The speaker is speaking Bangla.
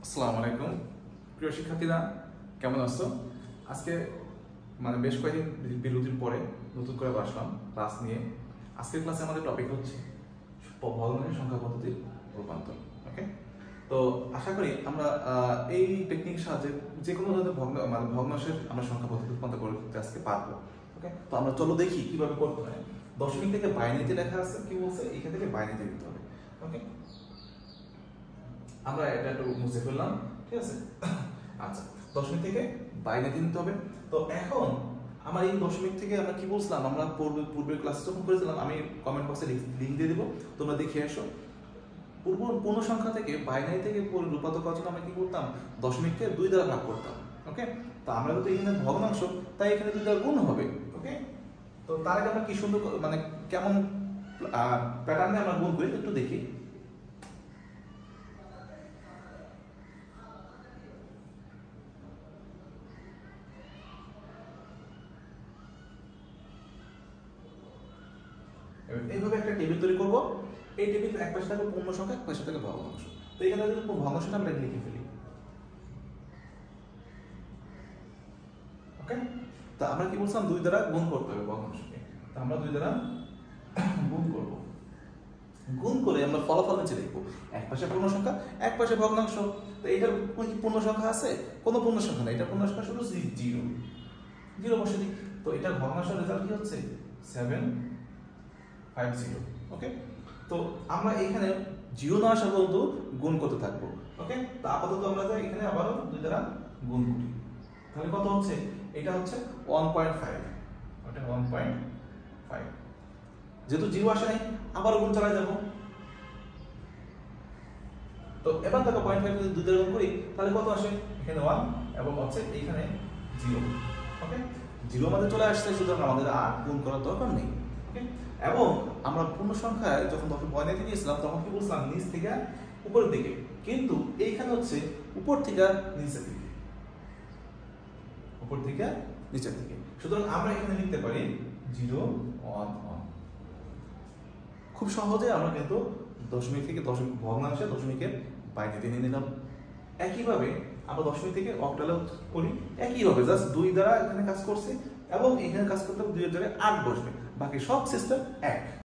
আসসালামু আলাইকুম প্রিয় শিক্ষার্থীরা, কেমন আছো? আজকে বেশ কয়েকদিন বিরতির পরে নতুন করে আসলাম ক্লাস নিয়ে। আজকের ক্লাসে আমাদের টপিক হচ্ছে ভগ্নাংশের সংখ্যা পদ্ধতির রূপান্তর। ওকে, তো আশা করি আমরা এই টেকনিক সাহায্যে যে কোনো ধরনের ভগ্নাংশের আমরা সংখ্যা পদ্ধতি রূপান্তর করতে আজকে পারবো। ওকে, তো আমরা চলো দেখি কিভাবে করতে হয়। দশমিক থেকে বাইনারিতে লেখা আছে, কি বলছে এখান থেকে বাইনারিতে দিতে হবে। ওকে, আমরা এটা একটু মুছে ফেললাম, ঠিক আছে। আচ্ছা, দশমিক থেকে বাইনারিতে নিতে হবে। তো এখন আমার এই দশমিক থেকে আমরা কি বলছিলাম, আমরা পূর্বের ক্লাসে যখন করেছিলাম, আমি কমেন্ট বক্সে লিংক দিয়ে দেবো, তোমরা দেখে এসো। পূর্ণ সংখ্যা থেকে বাইনারি থেকে রূপান্তর করার জন্য আমরা কি করতাম, দশমিককে 2 দ্বারা ভাগ করতাম। ওকে, তো আমরা তো এখানে ভগ্নাংশ, তাই এখানে 2 দ্বারা গুণ হবে। ওকে, তো তার আগে আমরা কি সুন্দর কেমন প্যাটার্নে আমরা গুণ করি একটু দেখি। এইভাবে একটা টেবিল তৈরি করব। এই টেবিল এক পাশে থাকবে পূর্ণ সংখ্যা, এক পাশে থাকবে ভগ্নাংশ। তো এখানে যদি ভগ্নাংশটা আমরা লিখে ফেলি। ওকে, তো আমরা কি বলছিলাম, 2 দ্বারা গুণ করতে হবে ভগ্নাংশকে। তো আমরা 2 দ্বারা গুণ করব। গুণ করে আমরা ফলাফল নিচে লিখব। এক পাশে পূর্ণ সংখ্যা, এক পাশে ভগ্নাংশ। তো এটার কি পূর্ণ সংখ্যা আছে? কোনো পূর্ণ সংখ্যা নেই, এটা পূর্ণ সংখ্যা শুধু 0 0 বসে দিই। তো এটার ভগ্নাংশ রেজাল্ট কি হচ্ছে 750। ওকে, তো আমরা এখানে 0 না আসা পর্যন্ত গুণ করতে থাকবো। ওকে, তো আপাতত আমরা যাই এখানে আবারও 2 দ্বারা গুণ করি। তাহলে কত হচ্ছে? এটা হচ্ছে 1.5। ওটা 1.5। যেহেতু 0 আসে নাই, আবার গুণ চালায় যাব। তো এবার দেখো 0.5 যদি 2 দ্বারা গুণ করি তাহলে কত আসে? এখানে 1 এবং হচ্ছে এখানে 0। ওকে, 0 আমাদের চলে আসছে, সুতরাং আমাদের আর গুণ করার দরকার নেই। ওকে, এবং আমরা পূর্ণ সংখ্যায় যখন বাইনারিতে নিয়েছিলাম তখন কি বলছিলাম, নিচ থেকে উপরের দিকে, কিন্তু এইখানে হচ্ছে উপর থেকে নিচের দিকে, উপর থেকে নিচের দিকে। সুতরাং আমরা এখানে লিখতে পারি 0 1 1। খুব সহজে আমরা কিন্তু দশমিক থেকে ভগ্নাংশে দশমিকের বাইনারিতে নিয়ে নিলাম। একইভাবে আমরা দশমিক থেকে অক্টালে করি, একইভাবে জাস্ট 2 দ্বারা এখানে কাজ করছে এবং এখানে কাজ করতে 2 এর জায়গায় 8 বসবে, বাকি সব সিস্টেম এক।